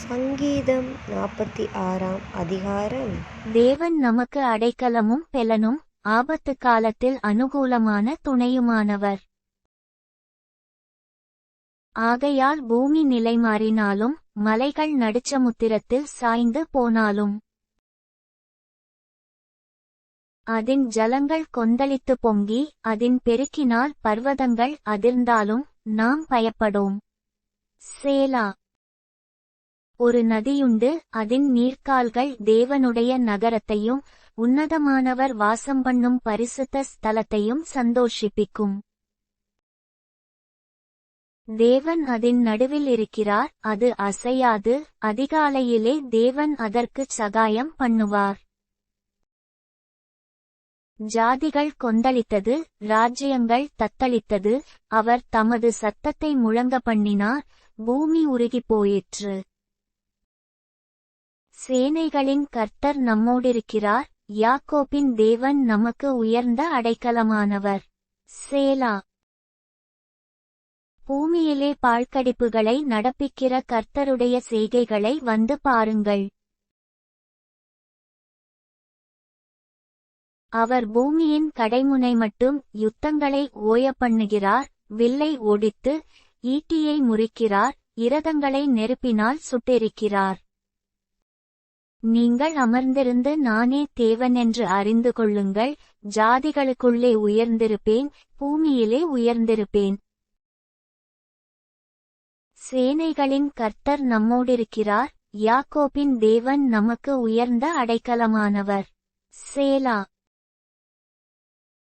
சங்கீதம் 46ஆம் அதிகாரம். தேவன் நமக்கு அடைக்கலமும் பெலனும், ஆபத்து காலத்தில் அனுகூலமான துணையுமானவர். ஆகையால் பூமி நிலைமாறினாலும், மலைகள் நடுச்சமுத்திரத்தில் சாய்ந்து போனாலும், அதின் ஜலங்கள் கொந்தளித்து பொங்கி, அதின் பெருக்கினால் பர்வதங்கள் அதிர்ந்தாலும், நாம் பயப்படோம். சேலா. ஒரு நதியுண்டு, அதின் நீர்க்கால்கள் தேவனுடைய நகரத்தையும் உன்னதமானவர் வாசம்பண்ணும் பரிசுத்த ஸ்தலத்தையும் சந்தோஷிப்பிக்கும். தேவன் அதின் நடுவில் இருக்கிறார், அது அசையாது. அதிகாலையிலே தேவன் அதற்குச் சகாயம் பண்ணுவார். ஜாதிகள் கொந்தளித்தது, ராஜ்யங்கள் தத்தளித்தது. அவர் தமது சத்தத்தை முழங்க பண்ணினார், பூமி உருகிப் போயிற்று. சேனைகளின் கர்த்தர் நம்மோடிருக்கிறார், யாக்கோபின் தேவன் நமக்கு உயர்ந்த அடைக்கலமானவர். சேலா. பூமியிலே பாழ்கடிப்புகளை நடப்பிக்கிற கர்த்தருடைய செய்கைகளை வந்து பாருங்கள். அவர் பூமியின் கடைமுனை மட்டும் யுத்தங்களை ஓயப்பண்ணுகிறார், வில்லை ஒடித்து, ஈட்டியை முறிக்கிறார், இரதங்களை நெருப்பினால் சுட்டெரிக்கிறார். நீங்கள் அமர்ந்திருந்து நானே தேவனென்று அறிந்து கொள்ளுங்கள். ஜாதிகளுக்குள்ளே உயர்ந்திருப்பேன், பூமியிலே உயர்ந்திருப்பேன். சேனைகளின் கர்த்தர் நம்மோடிருக்கிறார், யாக்கோபின் தேவன் நமக்கு உயர்ந்த அடைக்கலமானவர். சேலா.